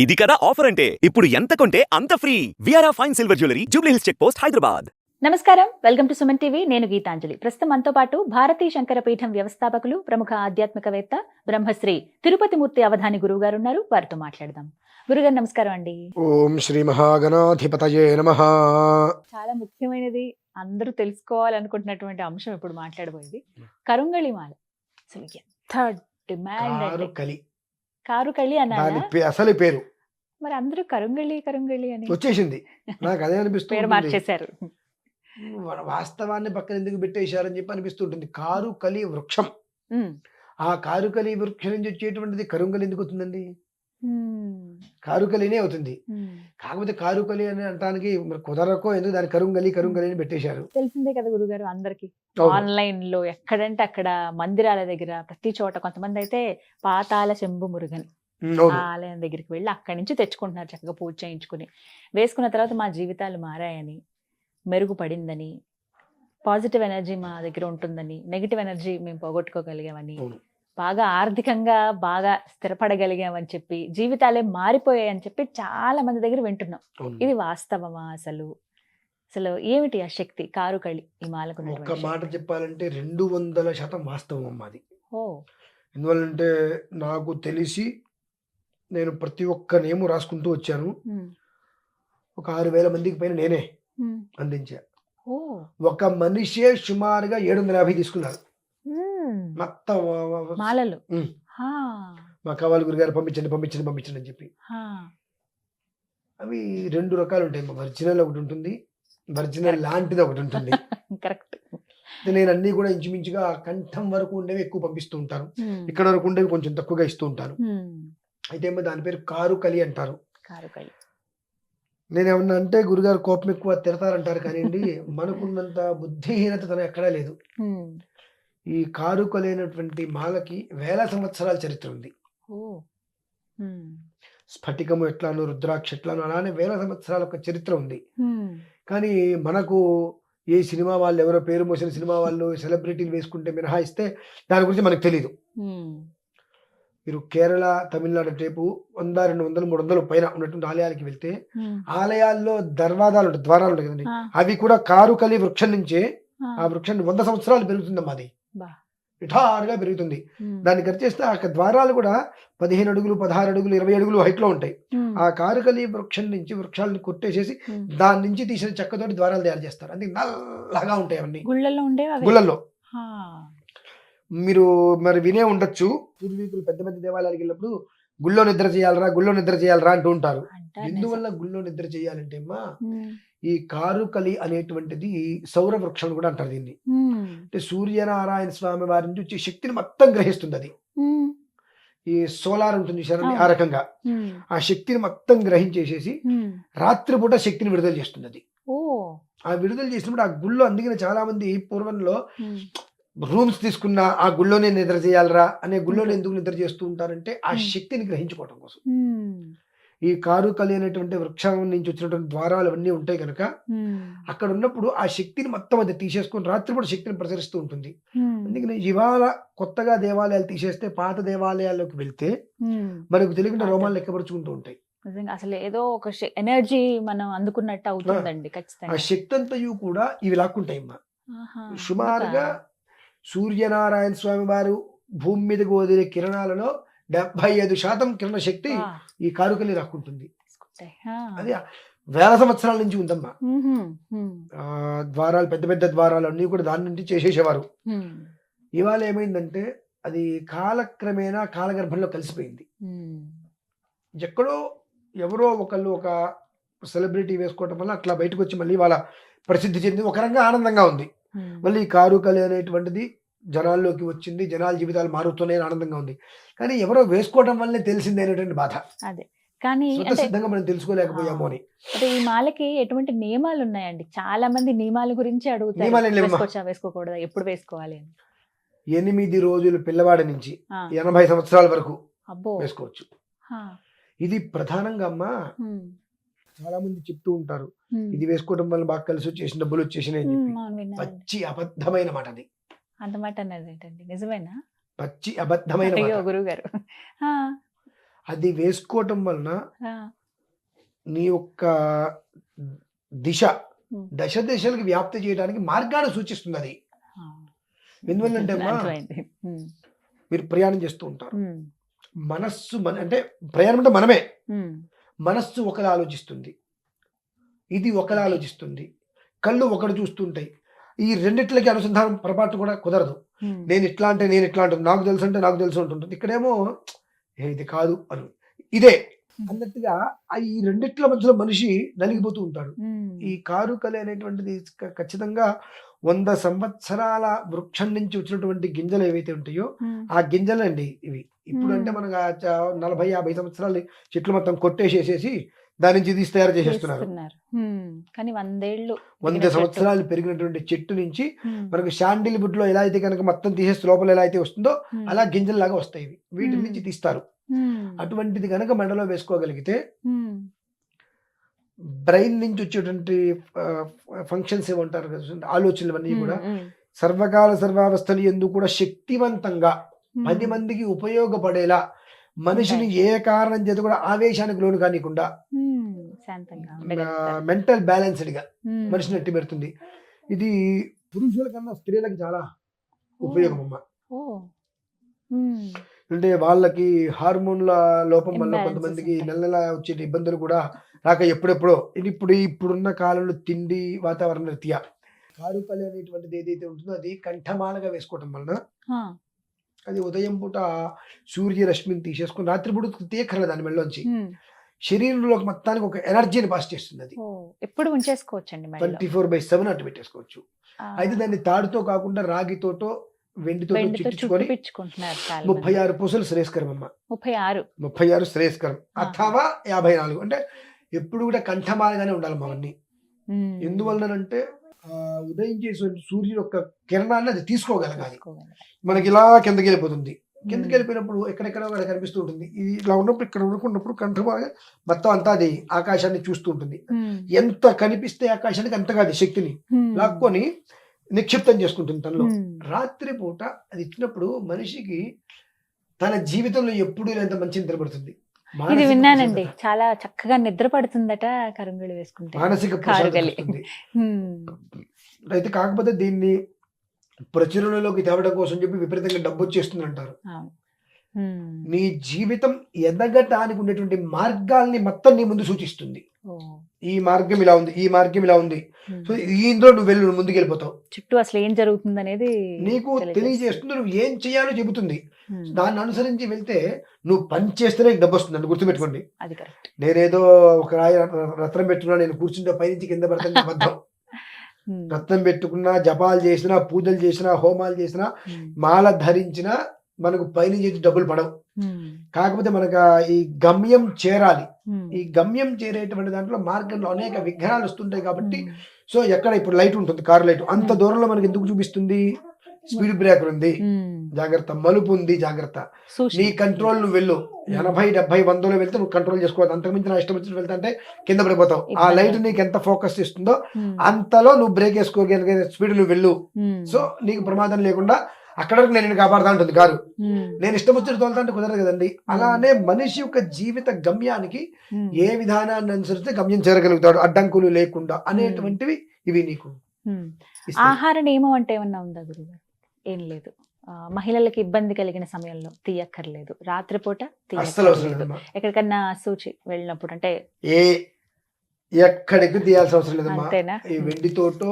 ఇది కదా ఆఫర్ అంటే ఇప్పుడు ఎంత కొంటే అంత ఫ్రీ విఆర్ఆ fine silver jewellery Jubilee Hills check post Hyderabad. నమస్కారం, వెల్కమ్ టు సుమన్ టీవీ. నేను గీతాంజలి. ప్రస్తుతం మనతో పాటు భారతీ శంకర పీఠం వ్యవస్థాపకులు, ప్రముఖ ఆధ్యాత్మికవేత్త, బ్రహ్మశ్రీ తిరుపతి మూర్తి అవధాని గురువు గారు ఉన్నారు. వారితో మాట్లాడదాం. గురుగారు నమస్కారం అండి. ఓం శ్రీ మహాగణాధిపతయే నమః. చాలా ముఖ్యమైనది, అందరూ తెలుసుకోవాలనుకుంటున్నటువంటి అంశం ఇప్పుడు మాట్లాడబోయేది కరుంగళి మాల. అసలు ఎంత డిమాండ్ అంటే కారుకళి అన్నారు అసలు పేరు, మరి అందరూ కరుంగళి కరుంగళి అని వచ్చేసింది. నాకు అదే అనిపిస్తుంది, పేరు మార్చేశారు. వాస్తవాన్ని పక్కన ఎందుకు పెట్టేశారని చెప్పి అనిపిస్తుంటుంది. కారుకలి వృక్షం, ఆ కారుకలి వృక్షం నుంచి వచ్చేటువంటిది కరుంగలి ఎందుకు అవుతుందండి? కారుకలినే అవుతుంది. కాకపోతే కారుకలి అని అనడానికి కుదరకో ఎందుకు దాని కరుంగలి కరుంగలి అని పెట్టేశారు. తెలిసిందే కదా గురుగారు అందరికి. ఆన్లైన్ లో ఎక్కడంటే అక్కడ మందిరాల దగ్గర ప్రతి చోట, కొంతమంది అయితే పాతాల శంభు మురుగన్ ఆలయం దగ్గరికి వెళ్ళి అక్కడి నుంచి తెచ్చుకుంటున్నారు, చక్కగా పూజ చేయించుకుని వేసుకున్న తర్వాత మా జీవితాలు మారాయని, మెరుగుపడిందని, పాజిటివ్ ఎనర్జీ మా దగ్గర ఉంటుందని, నెగిటివ్ ఎనర్జీ మేము పోగొట్టుకోగలిగామని, బాగా ఆర్థికంగా బాగా స్థిరపడగలిగామని చెప్పి, జీవితాలే మారిపోయాయని చెప్పి చాలా మంది దగ్గర వింటున్నాం. ఇది వాస్తవమా? అసలు అసలు ఏమిటి ఆ శక్తి కారుకళి ఈ మాలకు? ఒక మాట చెప్పాలంటే 200% వాస్తవం అమ్మాది. ఓ, ఎందువల్లంటే నాకు తెలిసి నేను ప్రతి ఒక్క నేము రాసుకుంటూ వచ్చాను. ఒక 6,000 మందికి పైన నేనే అందించా. ఒక మనిషే సుమారుగా 750 తీసుకున్నారు మొత్తం మాలలు. మా కావాలి గురుగారు పంపించండి పంపించండి పంపించండి అని చెప్పి. అవి 2 రకాలు ఉంటాయి. ఒరిజినల్ ఒకటి ఉంటుంది, ఒరిజినల్ లాంటిది ఒకటి ఉంటుంది. కరెక్ట్. నేను అన్ని కూడా ఇంచుమించుగా కంఠం వరకు ఉండేవి ఎక్కువ పంపిస్తూ ఉంటాను, ఇక్కడ వరకు ఉండేవి కొంచెం తక్కువగా ఇస్తూ ఉంటాను. అయితే ఏమో దాని పేరు కారుకలి అంటారు. కారుకళి. నేనేమన్నా అంటే గురుగారు కోపం ఎక్కువ తిడతారంటారు, కానీ మనకున్నంత బుద్ధిహీనత తన ఎక్కడా లేదు. ఈ కారుకలి అయినటువంటి మాలకి వేల సంవత్సరాల చరిత్ర ఉంది. స్ఫటికము ఎట్లానో, రుద్రాక్ష ఎట్లానో, అలానే వేల సంవత్సరాల ఒక చరిత్ర ఉంది. కానీ మనకు ఏ సినిమా వాళ్ళు, ఎవరో పేరు మోసిన సినిమా వాళ్ళు, సెలబ్రిటీలు వేసుకుంటే మినహాయిస్తే దాని గురించి మనకు తెలీదు. మీరు కేరళ, తమిళనాడు టైపు 100, 200, 300 పైన ఉన్నటువంటి ఆలయాలకి వెళ్తే ఆలయాల్లో ద్వారాలు ఉంటాయి కదండి, అవి కూడా కారుకలి వృక్షం నుంచే, ఆ వృక్షాన్ని 100 సంవత్సరాలు పెరుగుతుందమ్మా. అది నిఠారుగా పెరుగుతుంది. దాన్ని కట్ చేస్తే ఆ ద్వారాలు కూడా 15 అడుగులు, 16 అడుగులు, 20 అడుగులు హైట్ లో ఉంటాయి. ఆ కారుకలి వృక్షం నుంచి వృక్షాలను కొట్టేసేసి దాని నుంచి తీసిన చెక్కతోటి ద్వారాలు తయారు చేస్తారు. అందుకే నల్లగా ఉంటాయి అవన్నీ గుళ్ళల్లో. మీరు మరి వినే ఉండొచ్చు, పూర్వీకులు పెద్ద పెద్ద దేవాలయాలకు వెళ్ళినప్పుడు గుళ్ళో నిద్ర చేయాలరా అంటూ ఉంటారు. ఎందువల్ల గుళ్ళో నిద్ర చేయాలంటే అమ్మా, ఈ కారుకలి అనేటువంటిది సౌర వృక్షం కూడా అంటారు దీన్ని. అంటే సూర్యనారాయణ స్వామి వారి నుంచి వచ్చే శక్తిని మొత్తం గ్రహిస్తుంది. అది ఈ సోలార్ ఉంటుంది చూసారండి, ఆ రకంగా ఆ శక్తిని మొత్తం గ్రహించేసేసి రాత్రిపూట శక్తిని విడుదల చేస్తుంది. అది ఆ విడుదల చేసినప్పుడు ఆ గుళ్ళో, అందుకనే చాలా మంది పూర్వంలో రూమ్స్ తీసుకున్న ఆ గుళ్ళోనే నిద్ర చేయాలరా అనే గుళ్ళోనే ఎందుకు నిద్ర చేస్తూ ఉంటారంటే ఆ శక్తిని గ్రహించుకోవడం కోసం. ఈ కారుకలి అనేటువంటి వృక్షం నుంచి వచ్చినటువంటి ద్వారాలు అవన్నీ ఉంటాయి కనుక అక్కడ ఉన్నప్పుడు ఆ శక్తిని మొత్తం అది తీసేసుకుని రాత్రిపూట శక్తిని ప్రసరిస్తూ ఉంటుంది. అందుకని ఇవాళ కొత్తగా దేవాలయాలు తీసేస్తే పాత దేవాలయాల్లోకి వెళ్తే మనకు తెలియకుండా రోమాలు లెక్కపరుచుకుంటూ ఉంటాయి. అసలు ఏదో ఒక ఎనర్జీ మనం అందుకున్నట్టు అవుతుందండి. ఆ శక్తి అంతయు కూడా ఇవి లాక్కుంటాయి అమ్మా. సుమారుగా సూర్యనారాయణ స్వామి వారు భూమి మీదకు వదిలే కిరణాలలో 75% కిరణ శక్తి ఈ కారుకలి రాక్కుంటుంది. అది వేల సంవత్సరాల నుంచి ఉందమ్మా. ద్వారాలు, పెద్ద పెద్ద ద్వారాలు అన్ని కూడా దాని నుంచి చేసేసేవారు. ఇవాళ ఏమైందంటే అది కాలక్రమేణా కాలగర్భంలో కలిసిపోయింది. ఎక్కడో ఎవరో ఒకళ్ళు ఒక సెలబ్రిటీ వేసుకోవటం వల్ల అట్లా బయటకు వచ్చి మళ్ళీ వాళ్ళ ప్రసిద్ధి చెంది ఒక రంగా ఆనందంగా ఉంది. మళ్ళీ కారుకలి అనేటువంటిది జనాల్లోకి వచ్చింది, జనాల జీవితాలు మారుతున్నాయని ఆనందంగా ఉంది. కానీ ఎవరో వేసుకోవడం వల్లే తెలిసింది అనేటువంటి బాధ. అదే, కానీ సిద్ధంగా మనం తెలుసుకోలేకపోయాము అని. ఈ మాలకి ఎటువంటి నియమాలు ఉన్నాయండి? చాలా మంది నియమాల గురించి అడుగుతారు, వేసుకోకూడదా, ఎప్పుడు వేసుకోవాలి అని. 8 రోజులు పిల్లవాడి నుంచి 80 సంవత్సరాల వరకు వేసుకోవచ్చు. ఇది ప్రధానంగా అమ్మా చాలా మంది చెప్తూ ఉంటారు, ఇది వేసుకోవడం వల్ల బాగా కలిసి వచ్చేసి డబ్బులు వచ్చేసినాయి అని చెప్పి. పచ్చి అబద్ధమైన మాట అది. అంత మాట అన్నది ఏంటండి? నిజమేనా? పచ్చి అబద్ధమైన గురువు గారు అది వేసుకోవటం వలన ఆ, నీ యొక్క దిశ దశ దిశలకు వ్యాప్తి చేయడానికి మార్గాన్ని సూచిస్తుంది అది. ఆ. ఎందువల్లంటే అమ్మా అర్థమైంది. మీరు ప్రయాణం చేస్తూ ఉంటారు. మనస్సు అంటే ప్రయాణం అంటే మనమే. మనస్సు ఒకలా ఆలోచిస్తుంది, ఇది ఒకలా ఆలోచిస్తుంది, కళ్ళు ఒకటి చూస్తుంటాయి. ఈ రెండిట్లకి అనుసంధానం పొరపాటు కూడా కుదరదు. నేను ఇట్లా అంటే నేను ఇట్లా అంటుంది, నాకు తెలుసు అంటే నాకు తెలుసు ఉంటుంటుంది. ఇక్కడేమో ఇది కాదు అను ఇదే అన్నట్టుగా ఈ రెండిట్ల మధ్యలో మనిషి నలిగిపోతూ ఉంటాడు. ఈ కారుకలి అనేటువంటిది ఖచ్చితంగా 100 సంవత్సరాల వృక్షం నుంచి వచ్చినటువంటి గింజలు ఏవైతే ఉంటాయో ఆ గింజలండి ఇవి. ఇప్పుడు అంటే మనకు 40-50 సంవత్సరాలు చెట్లు మొత్తం కొట్టేసేసేసి దాని నుంచి తీసి తయారు చేసేస్తున్నారు. కానీ 100 సంవత్సరాలు పెరిగినటువంటి చెట్టు నుంచి మనకు శాండిల్ వుడ్ లో ఎలా అయితే కనుక మొత్తం తీసేసి లోపల ఎలా అయితే వస్తుందో అలా గింజల్లాగా వస్తాయి. వీటి నుంచి తీస్తారు. అటువంటిది కనుక మెడలో వేసుకోగలిగితే బ్రెయిన్ నుంచి వచ్చేటువంటి ఫంక్షన్స్ ఏమంటారు కదా, ఆలోచనలు అన్నీ కూడా సర్వకాల సర్వావస్థలు ఎందుకు కూడా శక్తివంతంగా 10 మందికి ఉపయోగపడేలా మనిషిని ఏ కారణం చేత కూడా ఆవేశానికి లోను కానికుండా మెంటల్ బ్యాలెన్స్డ్ గా మనిషిని ఎట్టి పెడుతుంది. ఇది పురుషుల కన్నా స్త్రీలకు చాలా ఉపయోగం అమ్మా. అంటే వాళ్ళకి హార్మోన్ల లోపం వల్ల కొంతమందికి నెల నెల వచ్చే ఇబ్బందులు కూడా రాక ఎప్పుడెప్పుడో ఇప్పుడున్న కాలంలో తిండి వాతావరణ రీత్యా కారుకలి అనేటువంటిది ఏదైతే ఉంటుందో అది కంఠమాలగా వేసుకోవటం వలన అది ఉదయం పూట సూర్యరశ్మిని తీసేసుకుని రాత్రిపూట తీయక్కర్లేదు దాని మెళ్ళలోంచి శరీరంలోకి మొత్తానికి ఒక ఎనర్జీని పాస్ చేస్తుంది. అది ఎప్పుడు ఉంచేసుకోవచ్చండి, 24/7 అటు పెట్టేసుకోవచ్చు. అయితే దాన్ని తాడుతో కాకుండా రాగితోటో వెండితో చుట్టించుకొని 36 పూసలు శ్రేయస్కరం అమ్మ. 36 శ్రేయస్కరం అథవా 54. అంటే ఎప్పుడు కూడా కంఠమాలగానే ఉండాలి అవన్నీ. ఎందువల్లనంటే ఉదయం చేసే సూర్యుడు యొక్క కిరణాన్ని అది తీసుకోగలగాలి. మనకి ఇలా కిందకి వెళ్ళిపోతుంది. కిందకి వెళ్ళిపోయినప్పుడు ఎక్కడెక్కడ కనిపిస్తూ ఉంటుంది. ఇది ఇలా ఉన్నప్పుడు ఇక్కడ అనుకున్నప్పుడు కంఠమాగా మొత్తం అంతా అది ఆకాశాన్ని చూస్తూ ఉంటుంది. ఎంత కనిపిస్తే ఆకాశానికి అంతగా అది శక్తిని లాక్కొని నిక్షిప్తం చేసుకుంటుంది తనలో. రాత్రిపూట అది ఇచ్చినప్పుడు మనిషికి తన జీవితంలో ఎప్పుడు ఎంత మంచి నిద్రపడుతుంది. ఇది విన్నానండి, చాలా చక్కగా నిద్ర పడుతుందట కరంగుళి వేసుకుంటే, మానసిక ప్రశాంతత. అయితే కాకపోతే దీన్ని ప్రచురణలోకి తేవడం కోసం చెప్పి విపరీతంగా డబ్బు వచ్చేస్తుంది అంటారు. నీ జీవితం ఎదగటానికి ఉండేటువంటి మార్గాల్ని మొత్తం నీ ముందు సూచిస్తుంది. ఈ మార్గం ఇలా ఉంది, ఈ మార్గం ఇలా ఉంది, సో ఇందులో నువ్వు వెళ్ళు, ముందుకు వెళ్ళిపోతావు. చుట్టూ అసలు ఏం జరుగుతుంది అనేది నీకు తెలియజేస్తుంది. నువ్వు ఏం చేయాలో చెబుతుంది. దాన్ని అనుసరించి వెళ్తే నువ్వు పని చేస్తేనే డబ్బు వస్తుంది అని గుర్తుపెట్టుకోండి. నేనేదో ఒక రత్నం పెట్టుకున్నా, నేను కూర్చుంటే పైనుంచి కింద పడతాను అబద్ధం. రత్నం పెట్టుకున్నా, జపాలు చేసినా, పూజలు చేసినా, హోమాలు చేసినా, మాల ధరించినా మనకు పైనుంచి డబ్బులు పడవు. కాకపోతే మనకు ఈ గమ్యం చేరాలి. ఈ గమ్యం చేరేటువంటి దాంట్లో మార్గంలో అనేక విఘ్నాలు వస్తుంటాయి. కాబట్టి సో ఎక్కడ ఇప్పుడు లైట్ ఉంటుంది, కారు లైట్, అంత దూరంలో మనకి ఎందుకు చూపిస్తుంది? స్పీడ్ బ్రేకర్ ఉంది, జాగ్రత్త, మలుపు ఉంది, జాగ్రత్త, నీ కంట్రోల్ నువ్వు వెళ్ళు. 80, 70, 100లో వెళ్తే నువ్వు కంట్రోల్ చేసుకోవాలి. అంతకుమించి నా ఇష్టం వచ్చినట్టు వెళ్తా అంటే కింద పడిపోతావు. ఆ లైట్ నీకు ఎంత ఫోకస్ ఇస్తుందో అంతలో నువ్వు బ్రేక్ వేసుకోగలిగే స్పీడ్ నువ్వు వెళ్ళు. సో నీకు ప్రమాదం లేకుండా అక్కడ వరకు నేను కాపాడుతా ఉంటుంది కారు. నేను ఇష్టం వచ్చినట్టు తోలుతా అంటే కుదరదు కదండి. అలానే మనిషి యొక్క జీవిత గమ్యానికి ఏ విధానాన్ని అనుసరిస్తే గమ్యం చేరగలుగుతాడు అడ్డంకులు లేకుండా అనేటువంటివి ఇవి నీకు. ఆహార నియమం అంటే ఏమన్నా ఉందా గురుగారు? ఏం లేదు. మహిళలకి ఇబ్బంది కలిగిన సమయంలో తీయక్కర్లేదు, రాత్రిపూట ఎక్కడికన్నా సూచి వెళ్ళినప్పుడు అంటే ఎక్కడికి తీయాల్సిన అవసరం లేదమ్మా. ఈ వెండితోటో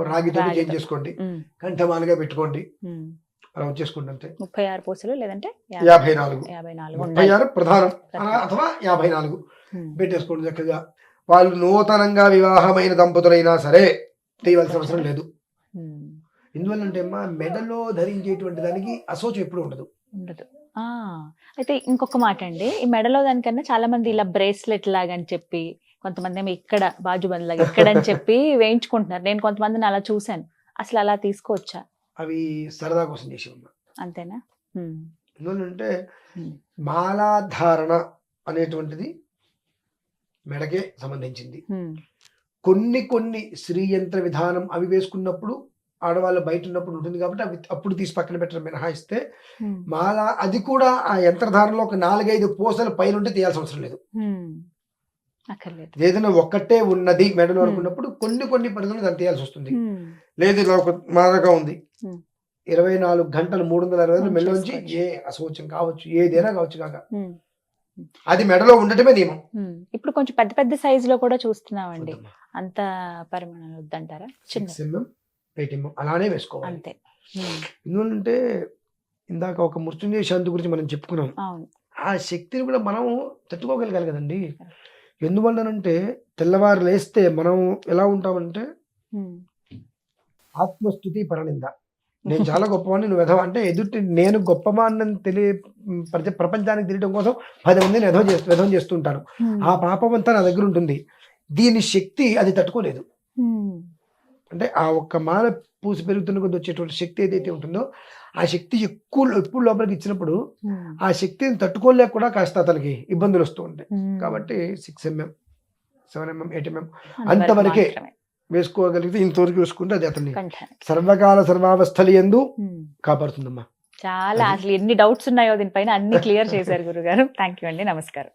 రాగితో చేంజ్ చేసుకోండి, కంఠమాలుగా పెట్టుకోండి, అలా వచ్చేసుకోండి అంతే. 36 పూసలు లేదంటే 54 36 ప్రధానం అథవా 54 పెట్టేసుకోండి చక్కగా. వాళ్ళు నూతనంగా వివాహమైన దంపతులైనా సరే తీయవలసిన అవసరం లేదు. ఎందువల్లంటే అమ్మా మెడలో ధరించేటువంటి దానికి అసోచం ఎప్పుడు ఉండదు. అయితే ఇంకొక మాట అండి, ఈ మెడలో దానికన్నా చాలా మంది ఇలా బ్రేస్లెట్ లాగా అని చెప్పి, కొంతమంది ఏమో ఇక్కడ బాజుబంద్ లాగా ఇక్కడ అని చెప్పి వేయించుకుంటున్నారు. నేను కొంతమందిని అలా చూశాను. అసలు అలా తీసుకోవచ్చా? అవి సరదా కోసం చేసేవమ్మా. అంతేనా? ఎందుకంటే మాలాధారణ అనేటువంటిది మెడకే సంబంధించింది. కొన్ని శ్రీయంత్ర విధానం అవి వేసుకున్నప్పుడు ఆడవాళ్ళు బయట ఉన్నప్పుడు ఉంటుంది కాబట్టి అవి అప్పుడు తీసి పక్కన పెట్టడం మినహాయిస్తే మాలా అది కూడా ఆ యంత్రధారణలో ఒక 4-5 పూసలు పైన ఉంటే తీయాల్సిన అవసరం లేదు. అక్కర్లేదు. ఏదైనా ఒక్కటే ఉన్నది మెడలో అనుకున్నప్పుడు కొన్ని పరిధులు దాన్ని తీయాల్సి వస్తుంది. లేదు ఇలా ఒక మాదగా ఉంది 24 గంటలు 360 మెడలోంచి ఏ అశౌచం కావచ్చు ఏదైనా కావచ్చు కాక అది మెడలో ఉండటమే నియమం. ఇప్పుడు కొంచెం పెద్ద పెద్ద సైజ్ లో కూడా చూస్తున్నామండి. అంత పరిమాణాలు వద్దంటారా? 6 mm 8 mm అలానే వేసుకోవాలి. అంతే. ఎందుకంటే ఇందాక ఒక మృత్యుంజయ శాంతి గురించి మనం చెప్పుకున్నాం. ఆ శక్తిని కూడా మనం తట్టుకోగలగాలి కదండి. ఎందువల్లనంటే తెల్లవారు లేస్తే మనం ఎలా ఉంటామంటే ఆత్మస్థుతి పరనింద. నేను చాలా గొప్పవాడిని నువ్వు వెధవ అంటే ఎదుటి నేను గొప్పవాడిని ప్రపంచానికి తెలియడం కోసం 10 మందిని వెధం చేస్తుంటాను. ఆ పాపం అంతా నా దగ్గర ఉంటుంది. దీని శక్తి అది తట్టుకోలేదు. అంటే ఆ ఒక్క మాల పూసి పెరుగుతున్న కొద్ది వచ్చేటువంటి శక్తి ఏదైతే ఉంటుందో ఆ శక్తి ఎప్పుడు లోపలికి ఇచ్చినప్పుడు ఆ శక్తిని తట్టుకోలేక కూడా కాస్త అతనికి ఇబ్బందులు వస్తూ ఉంటాయి. కాబట్టి 6 mm 7 mm 8 mm అంతవరకే వేసుకోగలిగితే ఇంతవరకు వేసుకుంటే అది అతన్ని సర్వకాల సర్వావస్థలు యందు కాపాడుతుందమ్మా. చాలా అసలు ఎన్ని డౌట్స్ ఉన్నాయో దీనిపైన అన్ని క్లియర్ చేశారు గురుగారు. థ్యాంక్ యూ అండి. నమస్కారం.